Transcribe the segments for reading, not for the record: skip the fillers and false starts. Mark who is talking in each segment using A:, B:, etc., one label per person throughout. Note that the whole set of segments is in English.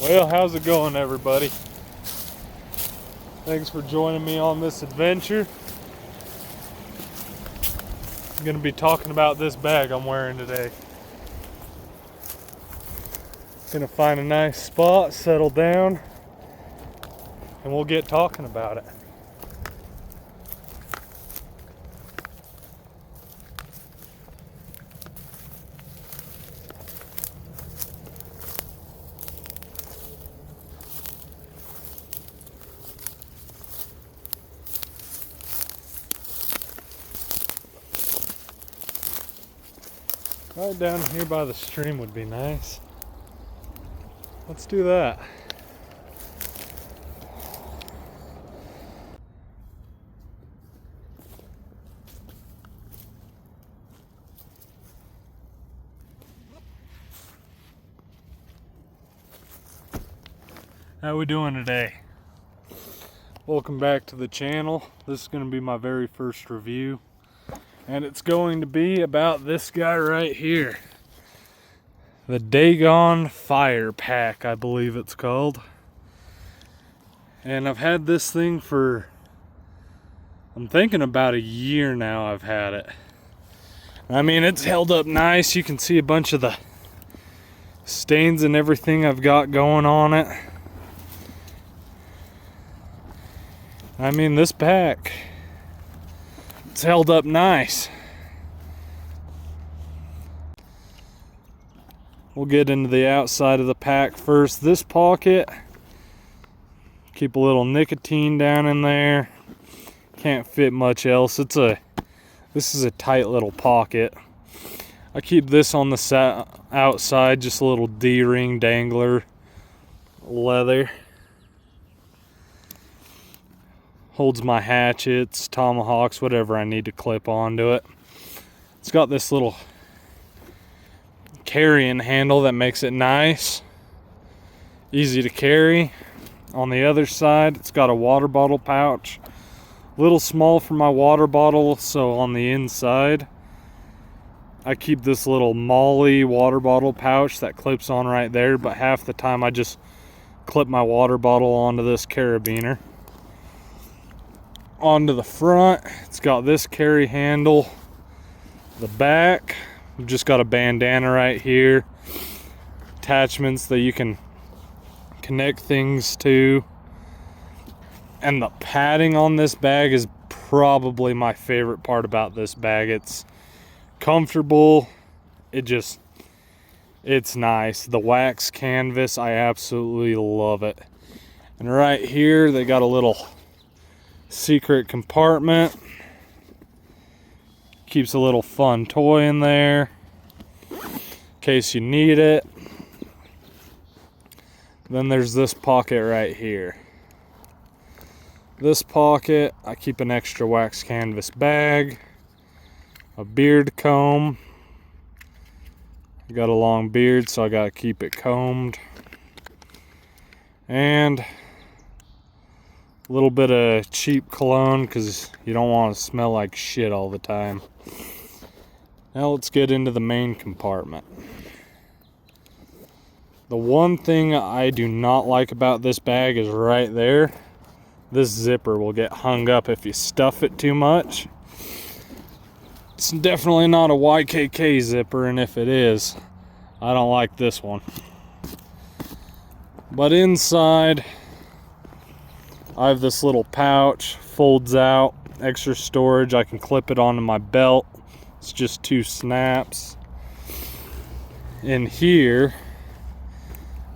A: Well, how's it going, everybody? Thanks for joining me on this adventure. I'm going to be talking about this bag I'm wearing today. Going to find a nice spot, settle down, and we'll get talking about it. Right down here by the stream would be nice. Let's do that. How we doing today? Welcome back to the channel. This is going to be my very first review. And it's going to be about this guy right here. The Dagen Fire Pack, I believe it's called. And I've had this thing for, I'm thinking about a year now I've had it. I mean, it's held up nice. You can see a bunch of the stains and everything I've got going on it. I mean, this pack, it's held up nice. We'll get into the outside of the pack first. This pocket, keep a little nicotine down in there. Can't fit much else. This is a tight little pocket. I keep this on the outside, just a little D-ring dangler, leather. Holds my hatchets, tomahawks, whatever I need to clip onto it. It's got this little carrying handle that makes it nice, easy to carry. On the other side, it's got a water bottle pouch. A little small for my water bottle, so on the inside, I keep this little Molly water bottle pouch that clips on right there, but half the time I just clip my water bottle onto this carabiner. Onto the front, it's got this carry handle. The back, we've just got a bandana right here. Attachments that you can connect things to. And the padding on this bag is probably my favorite part about this bag. It's comfortable. It's nice. The wax canvas, I absolutely love it. And right here, they got a little secret compartment. Keeps a little fun toy in there in case you need it. Then there's this pocket right here. This pocket, I keep an extra wax canvas bag, a beard comb. I got a long beard, so I gotta keep it combed. And a little bit of cheap cologne because you don't want to smell like shit all the time. Now let's get into the main compartment. The one thing I do not like about this bag is right there. This zipper will get hung up if you stuff it too much. It's definitely not a YKK zipper, and if it is, I don't like this one. But inside, I have this little pouch, folds out, extra storage. I can clip it onto my belt. It's just 2 snaps. In here,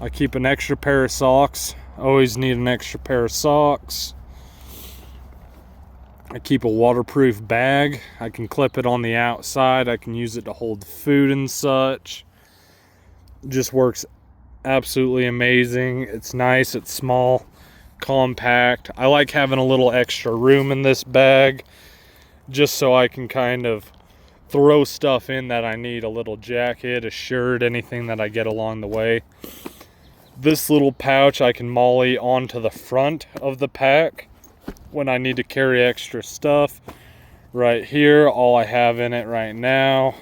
A: I keep an extra pair of socks. Always need an extra pair of socks. I keep a waterproof bag. I can clip it on the outside. I can use it to hold food and such. It just works absolutely amazing. It's nice, it's small, compact. I like having a little extra room in this bag just so I can kind of throw stuff in that I need. A little jacket, a shirt, anything that I get along the way. This little pouch I can molly onto the front of the pack when I need to carry extra stuff. Right here, all I have in it right now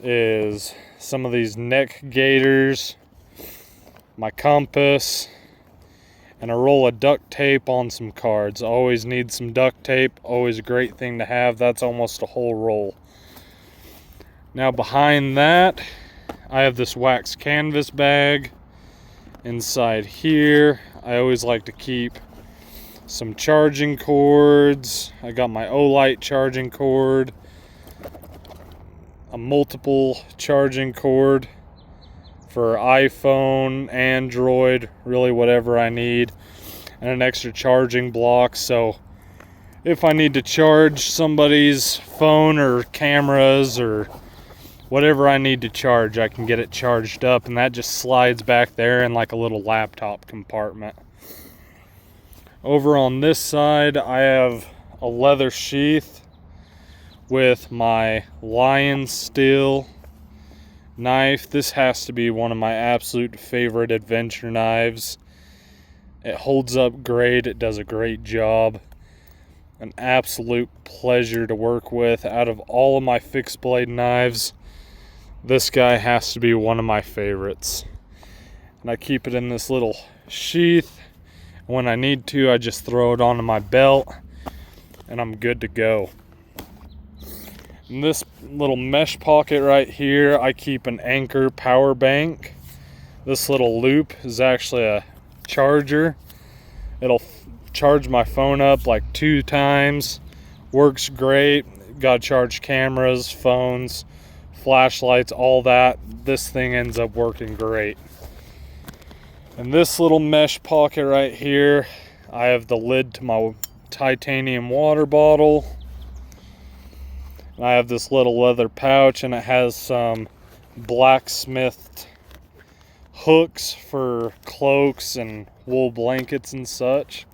A: is some of these neck gaiters, my compass, and a roll of duct tape on some cards. Always need some duct tape, always a great thing to have. That's almost a whole roll. Now behind that, I have this wax canvas bag. Inside here, I always like to keep some charging cords. I got my Olight charging cord, a multiple charging cord for iPhone, Android, really whatever I need, and an extra charging block. So if I need to charge somebody's phone or cameras or whatever I need to charge, I can get it charged up, and that just slides back there in like a little laptop compartment. Over on this side, I have a leather sheath with my lion steel knife. This has to be one of my absolute favorite adventure knives. It holds up great. It does a great job. An absolute pleasure to work with. Out of all of my fixed blade knives, this guy has to be one of my favorites. And I keep it in this little sheath. When I need to, I just throw it onto my belt and I'm good to go. In this little mesh pocket right here, I keep an Anker power bank. This little loop is actually a charger. It'll charge my phone up like 2 times. Works great. Got to charge cameras, phones, flashlights, all that. This thing ends up working great. In this little mesh pocket right here, I have the lid to my titanium water bottle. I have this little leather pouch, and it has some blacksmithed hooks for cloaks and wool blankets and such.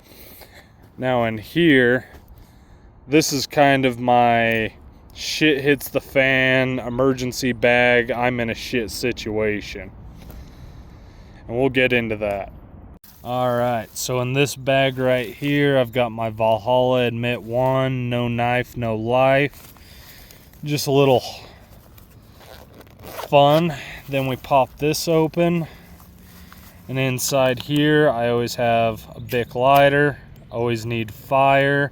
A: Now in here, this is kind of my shit hits the fan emergency bag. I'm in a shit situation. And we'll get into that. Alright, so in this bag right here, I've got my Valhalla Admit 1, no knife, no life. Just a little fun. Then we pop this open. And inside here, I always have a Bic lighter. Always need fire.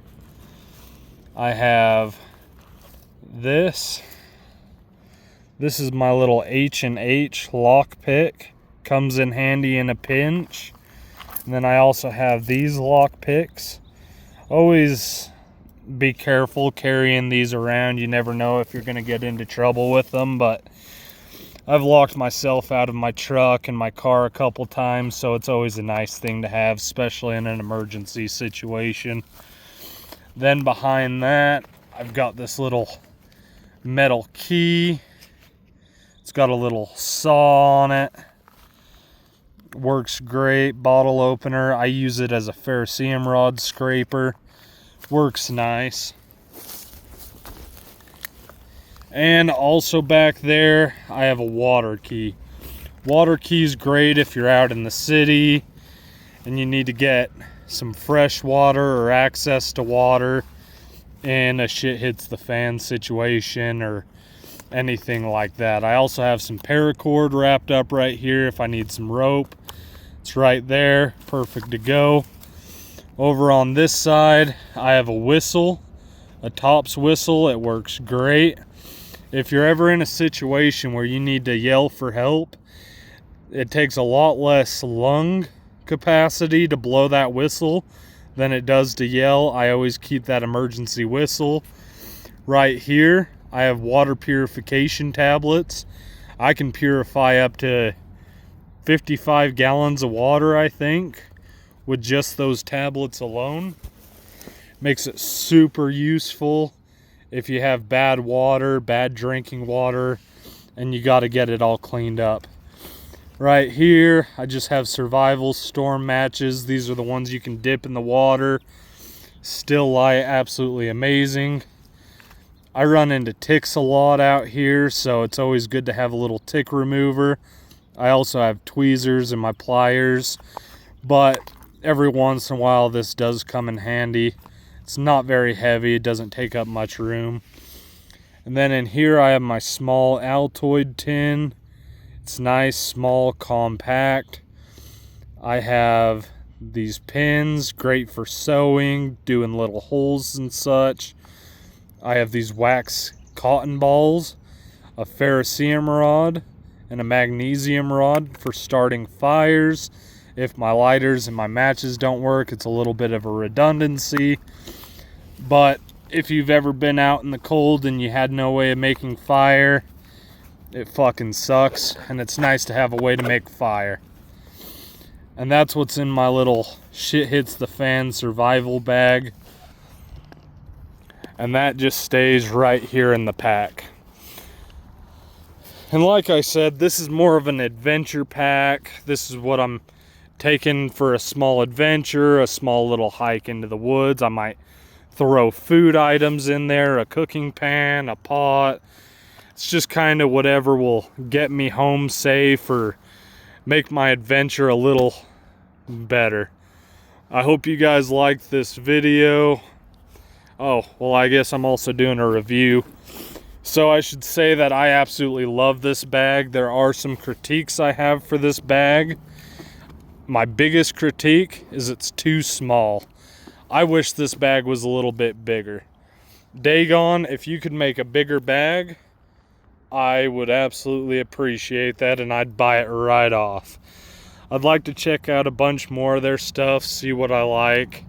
A: I have this. This is my little H&H lock pick. Comes in handy in a pinch. And then I also have these lock picks. Always be careful carrying these around. You never know if you're going to get into trouble with them, but I've locked myself out of my truck and my car a couple times, so it's always a nice thing to have, especially in an emergency situation. Then behind that, I've got this little metal key. It's got a little saw on it. Works great. Bottle opener. I use it as a ferrocerium rod scraper. Works nice. And also back there, I have a water key. Water key is great if you're out in the city and you need to get some fresh water or access to water in a shit hits the fan situation or anything like that. I also have some paracord wrapped up right here if I need some rope. It's right there, perfect to go. Over on this side, I have a whistle, a Tops whistle. It works great. If you're ever in a situation where you need to yell for help, it takes a lot less lung capacity to blow that whistle than it does to yell. I always keep that emergency whistle right here. I have water purification tablets. I can purify up to 55 gallons of water, I think, with just those tablets alone. Makes it super useful if you have bad water, bad drinking water, and you got to get it all cleaned up. Right here, I just have survival storm matches. These are the ones you can dip in the water. Still light, absolutely amazing. I run into ticks a lot out here, so it's always good to have a little tick remover. I also have tweezers and my pliers, but every once in a while this does come in handy. It's not very heavy, it doesn't take up much room. And then in here I have my small Altoid tin. It's nice, small, compact. I have these pins, great for sewing, doing little holes and such. I have these wax cotton balls, a ferrocerium rod, and a magnesium rod for starting fires. If my lighters and my matches don't work, it's a little bit of a redundancy. But if you've ever been out in the cold and you had no way of making fire, it fucking sucks, and it's nice to have a way to make fire. And that's what's in my little shit hits the fan survival bag. And that just stays right here in the pack. And like I said, this is more of an adventure pack. This is what I'm taking for a small adventure, a small little hike into the woods. I might throw food items in there, a cooking pan, a pot. It's just kind of whatever will get me home safe or make my adventure a little better. I hope you guys liked this video. Oh, well, I guess I'm also doing a review. So I should say that I absolutely love this bag. There are some critiques I have for this bag. My biggest critique is it's too small. I wish this bag was a little bit bigger. Dagon, if you could make a bigger bag, I would absolutely appreciate that, and I'd buy it right off. I'd like to check out a bunch more of their stuff, see what I like,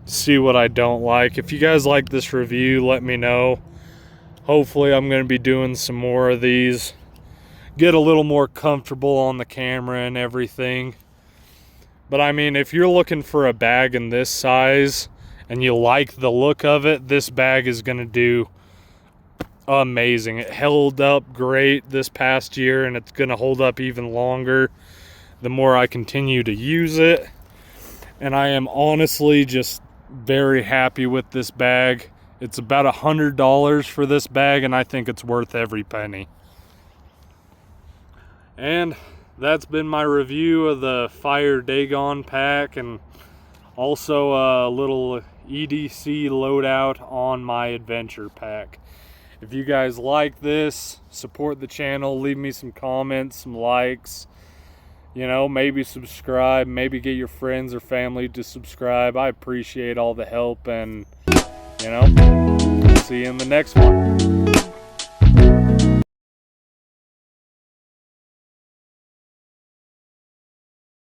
A: see what I don't like. If you guys like this review, let me know. Hopefully I'm going to be doing some more of these. Get a little more comfortable on the camera and everything. But I mean, if you're looking for a bag in this size and you like the look of it, this bag is going to do amazing. It held up great this past year, and it's going to hold up even longer the more I continue to use it. And I am honestly just very happy with this bag. It's about $100 for this bag, and I think it's worth every penny. And that's been my review of the Fire Dagon pack, and also a little EDC loadout on my adventure pack. If you guys like this, support the channel, leave me some comments, some likes, you know, maybe subscribe, maybe get your friends or family to subscribe. I appreciate all the help, and you know, see you in the next one.